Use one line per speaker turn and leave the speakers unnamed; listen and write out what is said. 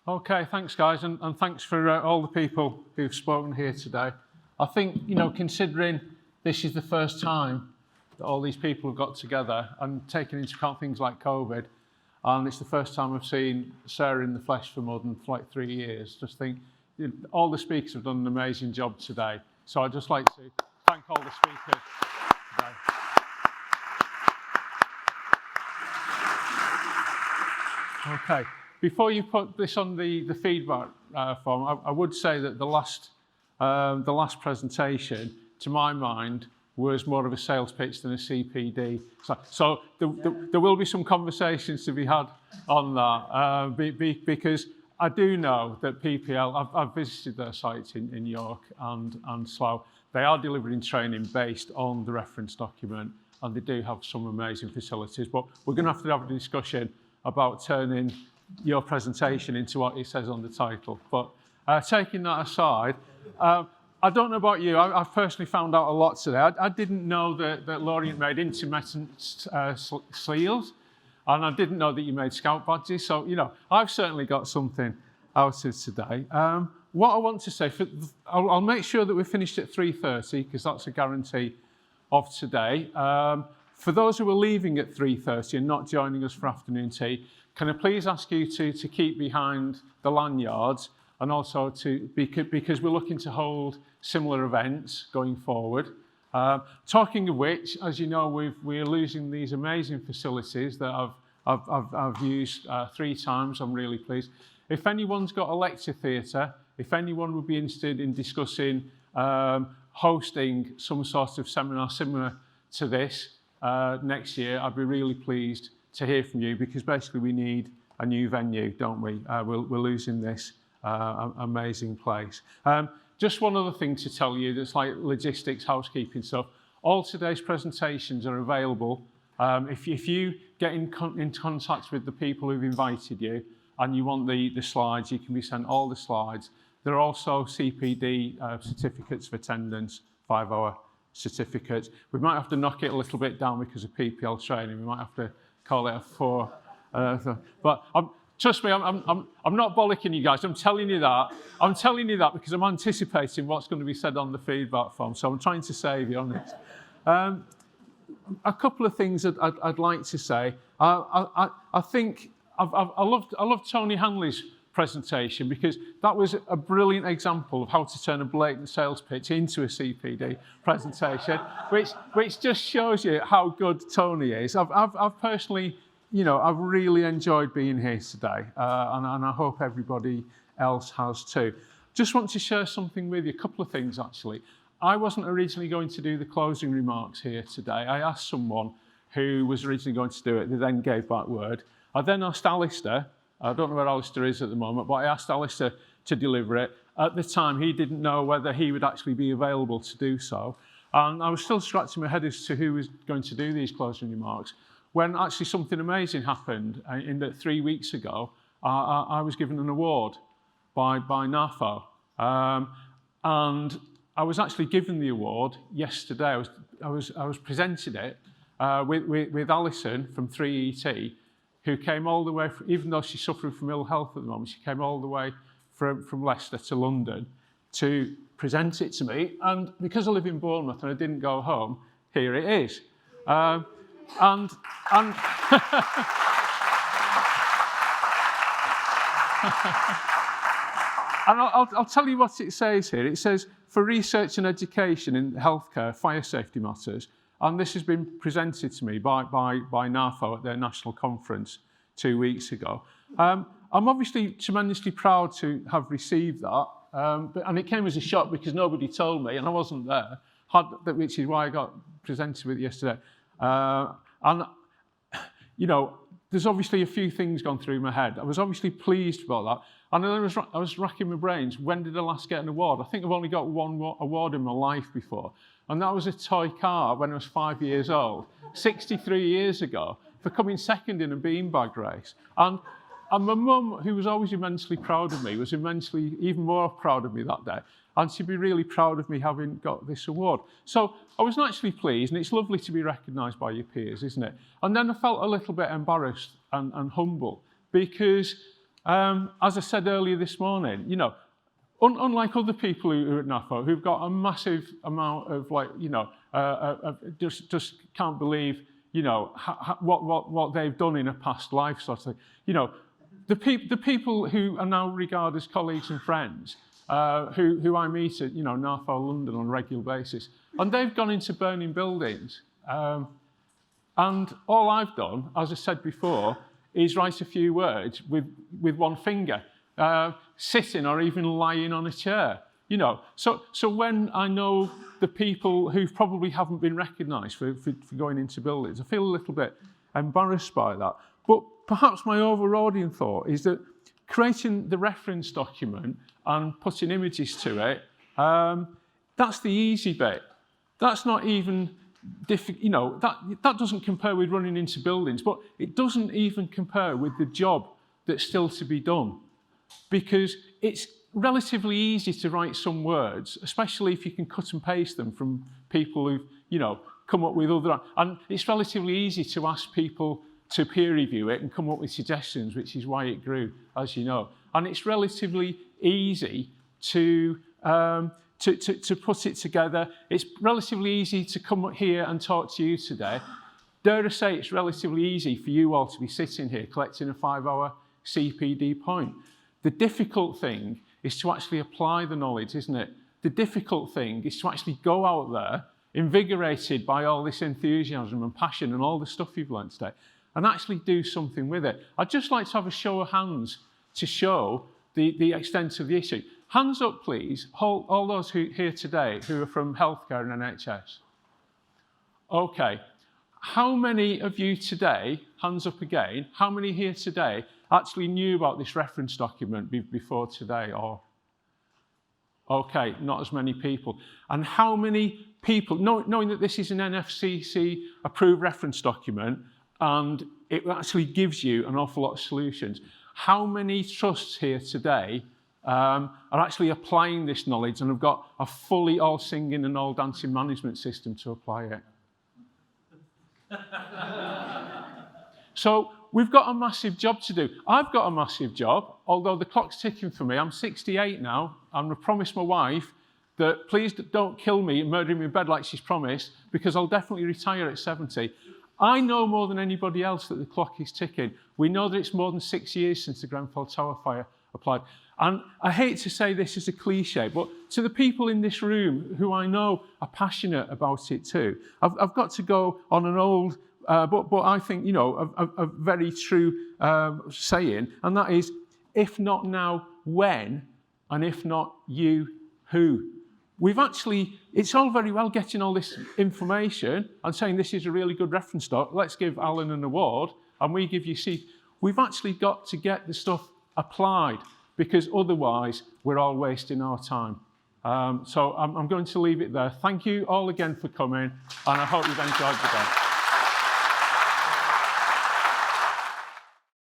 Okay, thanks guys, and thanks for all the people who've spoken here today. I think, considering this is the first time that all these people have got together and taken into account things like COVID, and it's the first time I've seen Sarah in the flesh for more than 3 years, just think all the speakers have done an amazing job today. So I'd just like to thank all the speakers today. Okay, before you put this on the feedback form, I would say that the last presentation, to my mind, was more of a sales pitch than a CPD. So there will be some conversations to be had on that, because I do know that PPL, I've visited their sites in York and Slough. They are delivering training based on the reference document, and they do have some amazing facilities. But we're going to have a discussion about turning your presentation into what it says on the title. But taking that aside, I don't know about you, I've personally found out a lot today. I didn't know that Lorient made intermittent seals, and I didn't know that you made scout badges. So, I've certainly got something out of today. What I want to say, I'll make sure that we're finished at 3:30, because that's a guarantee of today. For those who are leaving at 3:30 and not joining us for afternoon tea, can I please ask you to keep behind the lanyards, and also because we're looking to hold similar events going forward. Talking of which, as you know, we're losing these amazing facilities that I've used 3 times. I'm really pleased. If anyone's got a lecture theatre, if anyone would be interested in discussing hosting some sort of seminar similar to this next year, I'd be really pleased to hear from you, because basically we need a new venue, don't we? We're losing this amazing place. Just one other thing to tell you that's like logistics, housekeeping stuff. All today's presentations are available. If you get in contact with the people who've invited you and you want the slides, you can be sent all the slides. There are also CPD certificates of attendance, 5-hour certificates. We might have to knock it a little bit down because of PPL training. We might have to call it a 4. But trust me, I'm not bollocking you guys. I'm telling you that. I'm telling you that because I'm anticipating what's going to be said on the feedback form. So I'm trying to save you on this. A couple of things that I'd like to say. I think I loved Tony Hanley's presentation, because that was a brilliant example of how to turn a blatant sales pitch into a CPD presentation, which just shows you how good Tony is. I've personally, I've really enjoyed being here today, and I hope everybody else has too. Just want to share something with you, a couple of things actually. I wasn't originally going to do the closing remarks here today. I asked someone who was originally going to do it, they then gave back word. I then asked Alistair, I don't know where Alistair is at the moment, but I asked Alistair to deliver it. At the time, he didn't know whether he would actually be available to do so. And I was still scratching my head as to who was going to do these closing remarks, when actually something amazing happened in that 3 weeks ago. I was given an award by NAFO. And I was actually given the award yesterday. I was presented it with Alison from 3ET, who came all the way, even though she's suffering from ill health at the moment, she came all the way from Leicester to London to present it to me. And because I live in Bournemouth and I didn't go home, here it is. And I'll tell you what it says here. It says, for research and education in healthcare, fire safety matters. And this has been presented to me by NAFO at their national conference 2 weeks ago. I'm obviously tremendously proud to have received that. And it came as a shock because nobody told me and I wasn't there, which is why I got presented with it yesterday. And, there's obviously a few things gone through my head. I was obviously pleased about that. And then I was racking my brains. When did I last get an award? I think I've only got one award in my life before. And that was a toy car when I was 5 years old, 63 years ago, for coming second in a beanbag race. And my mum, who was always immensely proud of me, was immensely even more proud of me that day. And she'd be really proud of me having got this award. So I was naturally pleased, and it's lovely to be recognised by your peers, isn't it? And then I felt a little bit embarrassed and humble, because as I said earlier this morning, you know, unlike other people who are at NAFO, who've got a massive amount of, like, you know, just can't believe, you know, what they've done in a past life, sort of thing. You know, the people who are now regarded as colleagues and friends, who I meet at, you know, NAFO London on a regular basis, and they've gone into burning buildings. And all I've done, as I said before, is write a few words with one finger, sitting or even lying on a chair. You know, so when I know the people who probably haven't been recognised for going into buildings, I feel a little bit embarrassed by that. But perhaps my overriding thought is that creating the reference document and putting images to it, that's the easy bit. That's not even difficult, you know, that doesn't compare with running into buildings, but it doesn't even compare with the job that's still to be done. Because it's relatively easy to write some words, especially if you can cut and paste them from people who've, you know, come up with other, and it's relatively easy to ask people to peer review it and come up with suggestions, which is why it grew, as you know. And it's relatively easy to put it together. It's relatively easy to come up here and talk to you today. Dare I say it's relatively easy for you all to be sitting here collecting a 5-hour CPD point. The difficult thing is to actually apply the knowledge, isn't it? The difficult thing is to actually go out there, invigorated by all this enthusiasm and passion and all the stuff you've learned today, and actually do something with it. I'd just like to have a show of hands to show the extent of the issue. Hands up, please, all those here today who are from healthcare and NHS. Okay, how many of you today, hands up again, how many here today actually knew about this reference document before today? Or okay, not as many people. And how many people, knowing that this is an NFCC approved reference document and it actually gives you an awful lot of solutions, how many trusts here today are actually applying this knowledge and have got a fully all singing and all dancing management system to apply it? So we've got a massive job to do. I've got a massive job, although the clock's ticking for me. I'm 68 now, and I promised my wife that please don't kill me and murder me in bed like she's promised, because I'll definitely retire at 70. I know more than anybody else that the clock is ticking. We know that it's more than 6 years since the Grenfell Tower fire applied. And I hate to say this as a cliche, but to the people in this room who I know are passionate about it too, I've got to go on an old, but I think, you know, a very true saying, and that is, if not now, when? And if not you, who? We've actually, it's all very well getting all this information and saying this is a really good reference doc, let's give Alan an award, and we give you C. We've actually got to get the stuff applied, because otherwise we're all wasting our time. So I'm going to leave it there. Thank you all again for coming, and I hope you've enjoyed the day.